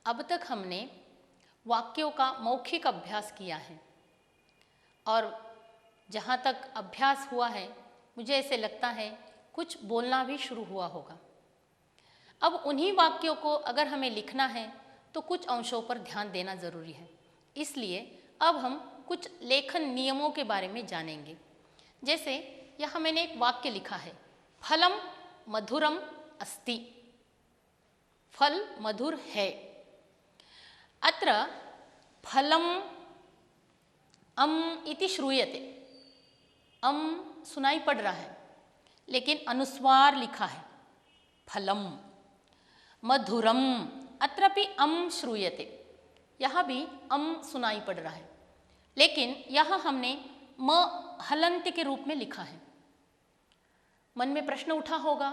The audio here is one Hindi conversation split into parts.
अब तक हमने वाक्यों का मौखिक अभ्यास किया है और जहाँ तक अभ्यास हुआ है मुझे ऐसे लगता है कुछ बोलना भी शुरू हुआ होगा। अब उन्हीं वाक्यों को अगर हमें लिखना है तो कुछ अंशों पर ध्यान देना ज़रूरी है। इसलिए अब हम कुछ लेखन नियमों के बारे में जानेंगे। जैसे यहाँ मैंने एक वाक्य लिखा है, फलम मधुरम अस्ति, फल मधुर है। अत्र फलम अम इति श्रूयते, अम सुनाई पड़ रहा है लेकिन अनुस्वार लिखा है फलम। मधुरम अत्रापि अम श्रूयते, यहाँ भी अम सुनाई पड़ रहा है लेकिन यहाँ हमने म हलंत के रूप में लिखा है। मन में प्रश्न उठा होगा,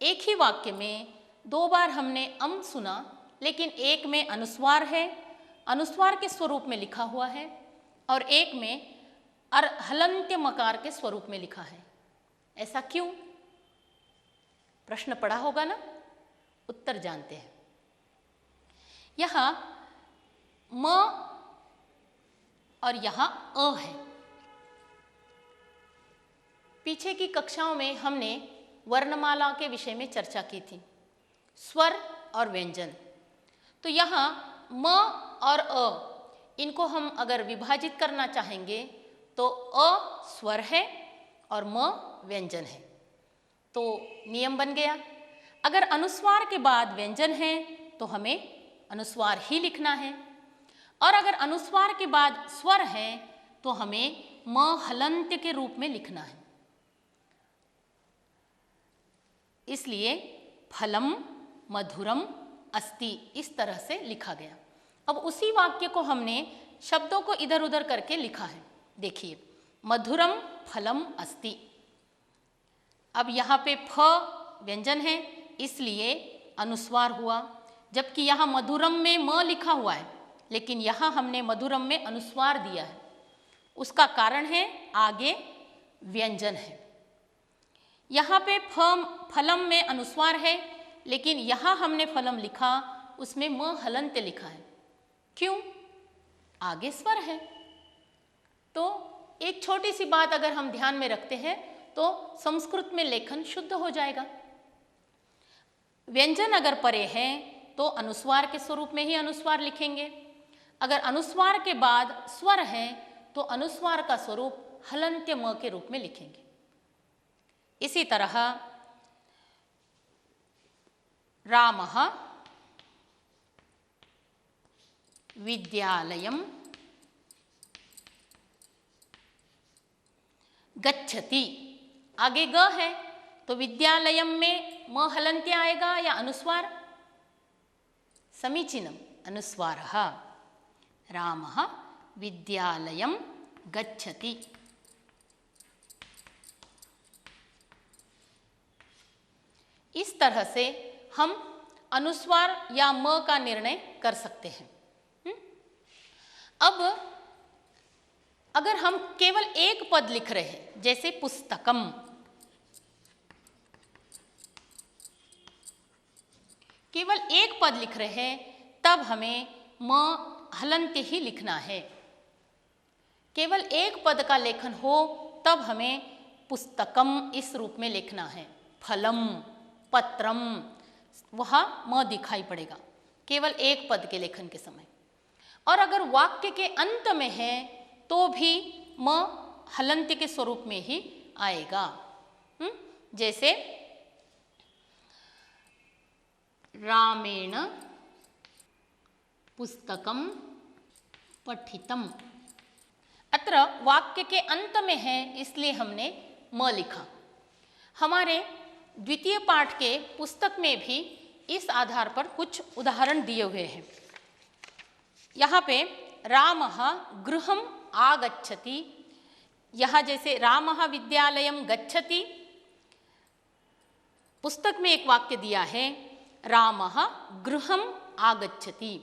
एक ही वाक्य में दो बार हमने अम सुना लेकिन एक में अनुस्वार है, अनुस्वार के स्वरूप में लिखा हुआ है और एक में हलंत्य मकार के स्वरूप में लिखा है। ऐसा क्यों? प्रश्न पड़ा होगा ना। उत्तर जानते हैं। यहाँ म और यहाँ अ है। पीछे की कक्षाओं में हमने वर्णमाला के विषय में चर्चा की थी, स्वर और व्यंजन। तो यहाँ म और अ, इनको हम अगर विभाजित करना चाहेंगे तो अ स्वर है और म व्यंजन है। तो नियम बन गया, अगर अनुस्वार के बाद व्यंजन है तो हमें अनुस्वार ही लिखना है और अगर अनुस्वार के बाद स्वर है तो हमें म हलंत्य के रूप में लिखना है। इसलिए फलम मधुरम अस्ति इस तरह से लिखा गया। अब उसी वाक्य को हमने शब्दों को इधर उधर करके लिखा है। देखिए, मधुरम फलम अस्ति। अब यहाँ पे फ व्यंजन है इसलिए अनुस्वार हुआ, जबकि यहाँ मधुरम में म लिखा हुआ है लेकिन यहाँ हमने मधुरम में अनुस्वार दिया है। उसका कारण है आगे व्यंजन है। यहाँ पे फलम में अनुस्वार है लेकिन यहाँ हमने फलम लिखा, उसमें म हलंत्य लिखा है। क्यों? आगे स्वर है। तो एक छोटी सी बात अगर हम ध्यान में रखते हैं तो संस्कृत में लेखन शुद्ध हो जाएगा। व्यंजन अगर परे है तो अनुस्वार के स्वरूप में ही अनुस्वार लिखेंगे, अगर अनुस्वार के बाद स्वर है तो अनुस्वार का स्वरूप हलंत्य म के रूप में लिखेंगे। इसी तरह रामः विद्यालयं गच्छति, आगे ग है तो विद्यालयम में म हलंत्य आएगा या अनुस्वार? समीचीनम, अनुस्वारः। रामः विद्यालयं गच्छति। इस तरह से हम अनुस्वार या म का निर्णय कर सकते हैं। अब अगर हम केवल एक पद लिख रहे हैं, जैसे पुस्तकम, केवल एक पद लिख रहे हैं, तब हमें म हलंत्य ही लिखना है। केवल एक पद का लेखन हो तब हमें पुस्तकम इस रूप में लिखना है। फलम, पत्रम, वहाँ म दिखाई पड़ेगा केवल एक पद के लेखन के समय। और अगर वाक्य के अंत में है तो भी म हलंत्य के स्वरूप में ही आएगा। जैसे रामेण पुस्तकम पठितम। अत्र वाक्य के अंत में है इसलिए हमने म लिखा। हमारे द्वितीय पाठ के पुस्तक में भी इस आधार पर कुछ उदाहरण दिए हुए हैं। यहाँ पे रामः गृहम आगच्छति, यहाँ जैसे रामः विद्यालयम गच्छति, पुस्तक में एक वाक्य दिया है रामः गृहम आगच्छति।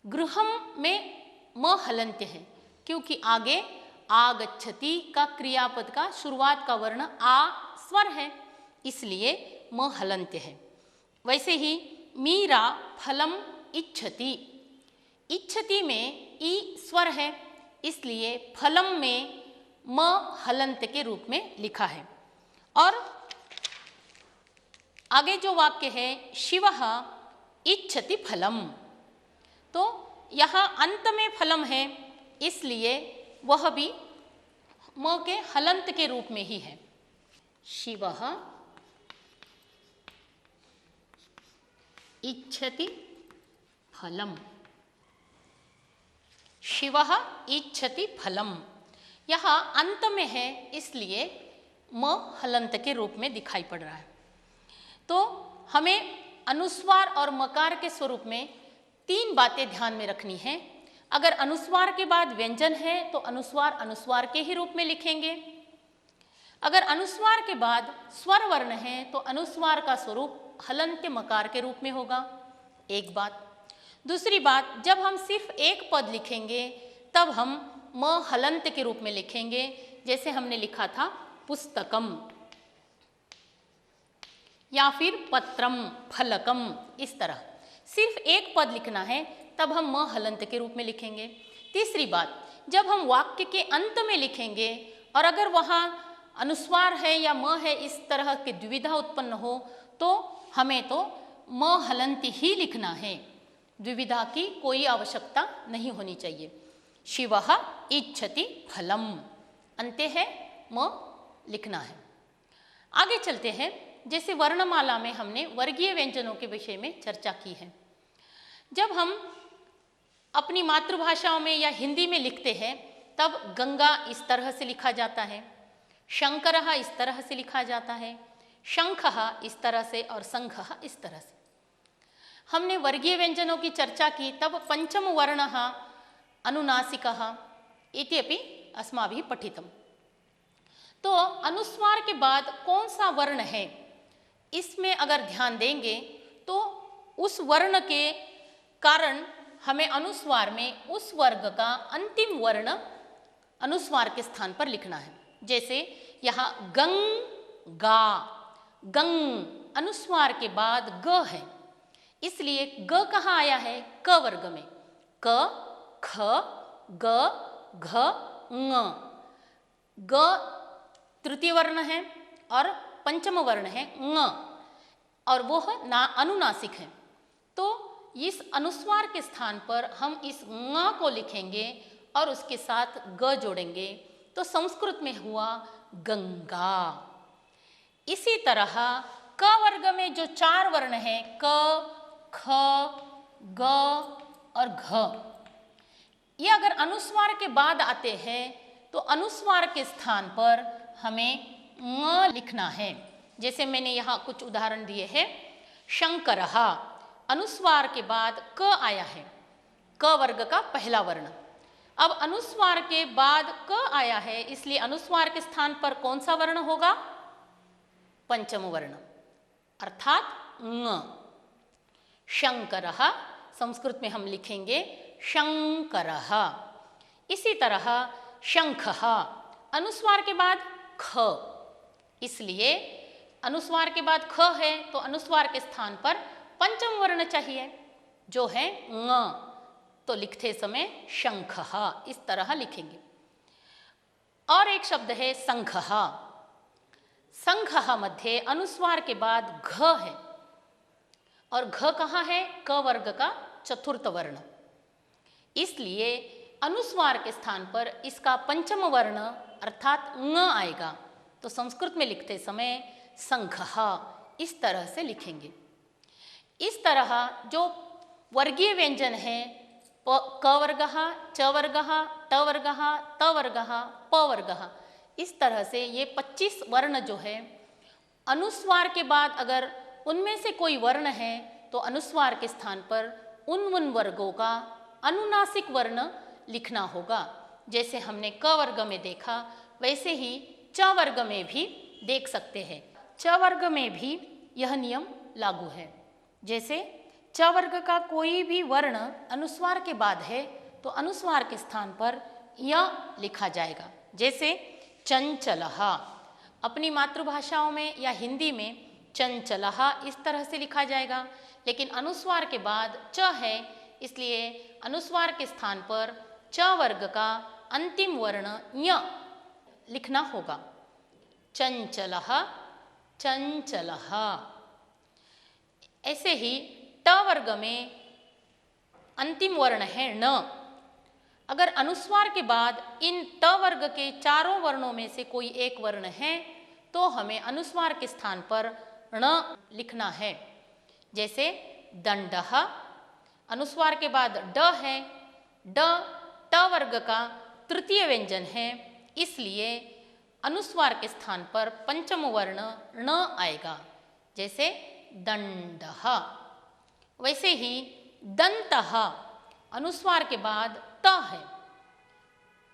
गृहम में म हलंत्य है क्योंकि आगे आगच्छति का क्रियापद का शुरुआत का वर्ण आ स्वर है, इसलिए म हलंत्य है। वैसे ही मीरा फलम इच्छति। इच्छति में ई स्वर है, इसलिए फलम में म हलंत के रूप में लिखा है। और आगे जो वाक्य है शिवः इच्छति फलम, तो यहाँ अंत में फलम है, इसलिए वह भी म के हलंत के रूप में ही है। शिवः इच्छति फलम, शिवः इच्छति फलम, यहाँ अंत में है, इसलिए म हलंत के रूप में दिखाई पड़ रहा है। तो हमें अनुस्वार और मकार के स्वरूप में 3 बातें ध्यान में रखनी है। अगर अनुस्वार के बाद व्यंजन है तो अनुस्वार अनुस्वार के ही रूप में लिखेंगे। अगर अनुस्वार के बाद स्वर वर्ण है तो अनुस्वार का स्वरूप हलंत मकार के रूप में होगा, एक बात। दूसरी बात, जब हम सिर्फ एक पद लिखेंगे तब हम म हलंत के रूप में लिखेंगे, जैसे हमने लिखा था पुस्तकम या फिर पत्रम, फलकम, इस तरह सिर्फ एक पद लिखना है तब हम म हलंत के रूप में लिखेंगे। तीसरी बात, जब हम वाक्य के अंत में लिखेंगे और अगर वहाँ अनुस्वार है या म है, इस तरह की द्विविधा उत्पन्न हो तो हमें तो म हलंत ही लिखना है, द्विविधा की कोई आवश्यकता नहीं होनी चाहिए। शिवः इच्छति फलम, अंत्य है म लिखना है। आगे चलते हैं। जैसे वर्णमाला में हमने वर्गीय व्यंजनों के विषय में चर्चा की है। जब हम अपनी मातृभाषाओं में या हिंदी में लिखते हैं तब गंगा इस तरह से लिखा जाता है, शंकरः इस तरह से लिखा जाता है, शंखः इस तरह से और संघः इस तरह से। हमने वर्गीय व्यंजनों की चर्चा की तब पंचम वर्णः अनुनासिकः इत्यपि अस्माभिः पठितम्। तो अनुस्वार के बाद कौन सा वर्ण है, इसमें अगर ध्यान देंगे तो उस वर्ण के कारण हमें अनुस्वार में उस वर्ग का अंतिम वर्ण अनुस्वार के स्थान पर लिखना है। जैसे यहाँ गंग गा, गंग अनुस्वार के बाद ग है, इसलिए ग कहाँ आया है, क वर्ग में। क, ख, ग, घ, ङ। ग तृतीय वर्ण है और पंचम वर्ण है ङ, और वो अनुनासिक है। तो इस अनुस्वार के स्थान पर हम इस ङ को लिखेंगे और उसके साथ ग जोड़ेंगे, तो संस्कृत में हुआ गंगा। इसी तरह क वर्ग में जो 4 वर्ण हैं क, ख, ग और घ, ये अगर अनुस्वार के बाद आते हैं तो अनुस्वार के स्थान पर हमें ङ लिखना है। जैसे मैंने यहाँ कुछ उदाहरण दिए हैं। शंकरः, अनुस्वार के बाद क आया है, क वर्ग का पहला वर्ण। अब अनुस्वार के बाद क आया है, इसलिए अनुस्वार के स्थान पर कौन सा वर्ण होगा, पंचम वर्ण, अर्थात ङ। शंकरः, संस्कृत में हम लिखेंगे शंकरः। इसी तरह शंखः, अनुस्वार के बाद ख, इसलिए अनुस्वार के बाद ख है तो अनुस्वार के स्थान पर पंचम वर्ण चाहिए जो है ङ, तो लिखते समय शंखः इस तरह लिखेंगे। और एक शब्द है संघः। संघः मध्ये अनुस्वार के बाद घ है और घ कहाँ है, क वर्ग का चतुर्थ वर्ण, इसलिए अनुस्वार के स्थान पर इसका पंचम वर्ण अर्थात ङ आएगा, तो संस्कृत में लिखते समय संघः इस तरह से लिखेंगे। इस तरह जो वर्गीय व्यंजन है क वर्गः, च वर्गः, ट वर्गः, त वर्गः, प वर्गः, इस तरह से ये 25 वर्ण जो है अनुस्वार के बाद अगर उनमें से कोई वर्ण है तो अनुस्वार के स्थान पर उन वर्गों का अनुनासिक वर्ण लिखना होगा। जैसे हमने क वर्ग में देखा वैसे ही च वर्ग में भी देख सकते हैं। च वर्ग में भी यह नियम लागू है। जैसे च वर्ग का कोई भी वर्ण अनुस्वार के बाद है तो अनुस्वार के स्थान पर य लिखा जाएगा। जैसे चंचलः, अपनी मातृभाषाओं में या हिंदी में चंचलः इस तरह से लिखा जाएगा, लेकिन अनुस्वार के बाद च है, इसलिए अनुस्वार के स्थान पर च वर्ग का अंतिम वर्ण ञ लिखना होगा। चंचलः, चंचलः। ऐसे ही ट वर्ग में अंतिम वर्ण है न। अगर अनुस्वार के बाद इन ट वर्ग के चारों वर्णों में से कोई एक वर्ण है तो हमें अनुस्वार के स्थान पर ण लिखना है। जैसे दंडः, अनुस्वार के बाद ड है, ड ट वर्ग का तृतीय व्यंजन है, इसलिए अनुस्वार के स्थान पर पंचम वर्ण ण आएगा। जैसे दंडः। वैसे ही दंतः, अनुस्वार के बाद त है,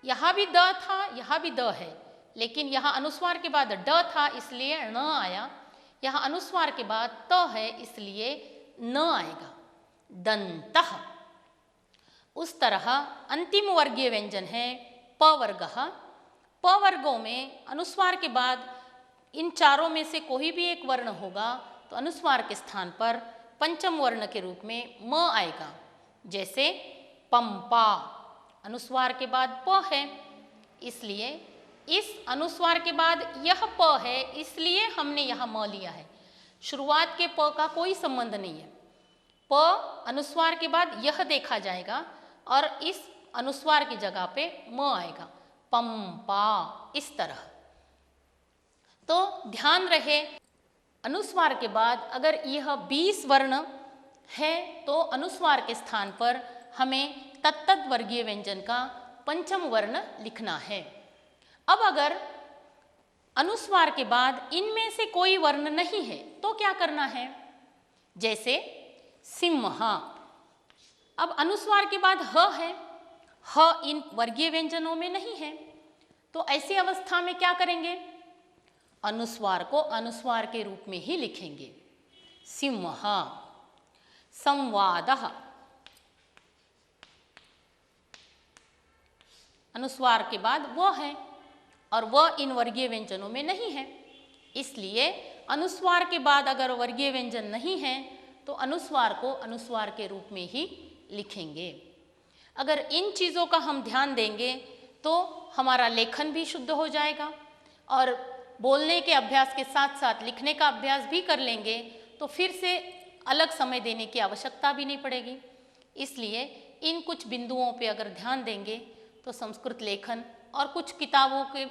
यहाँ भी द था, यहाँ भी द है, लेकिन यहाँ अनुस्वार के बाद ड था इसलिए ण आया, यहाँ अनुस्वार के बाद त है इसलिए न आएगा। दंतः। उस तरह अंतिम वर्गीय व्यंजन है प वर्गः। प वर्गों में अनुस्वार के बाद इन चारों में से कोई भी एक वर्ण होगा तो अनुस्वार के स्थान पर पंचम वर्ण के रूप में म आएगा। जैसे पंपा, अनुस्वार के बाद प है, इसलिए इस अनुस्वार के बाद यह प है इसलिए हमने यहाँ म लिया है। शुरुआत के प का कोई संबंध नहीं है। प अनुस्वार के बाद यह देखा जाएगा और इस अनुस्वार की जगह पे म आएगा। पंपा, इस तरह। तो ध्यान रहे, अनुस्वार के बाद अगर यह 20 वर्ण है तो अनुस्वार के स्थान पर हमें तत्त वर्गीय व्यंजन का पंचम वर्ण लिखना है। अब अगर अनुस्वार के बाद इनमें से कोई वर्ण नहीं है तो क्या करना है? जैसे सिंह। अब अनुस्वार के बाद ह है, ह इन वर्गीय व्यंजनों में नहीं है, तो ऐसी अवस्था में क्या करेंगे? अनुस्वार को अनुस्वार के रूप में ही लिखेंगे। सिंह। संवादः, अनुस्वार के बाद व है और वह इन वर्गीय व्यंजनों में नहीं है, इसलिए अनुस्वार के बाद अगर वर्गीय व्यंजन नहीं है तो अनुस्वार को अनुस्वार के रूप में ही लिखेंगे। अगर इन चीज़ों का हम ध्यान देंगे तो हमारा लेखन भी शुद्ध हो जाएगा और बोलने के अभ्यास के साथ साथ लिखने का अभ्यास भी कर लेंगे तो फिर से अलग समय देने की आवश्यकता भी नहीं पड़ेगी। इसलिए इन कुछ बिंदुओं पे अगर ध्यान देंगे तो संस्कृत लेखन और कुछ किताबों के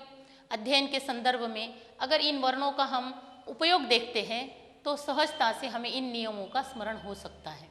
अध्ययन के संदर्भ में अगर इन वर्णों का हम उपयोग देखते हैं तो सहजता से हमें इन नियमों का स्मरण हो सकता है।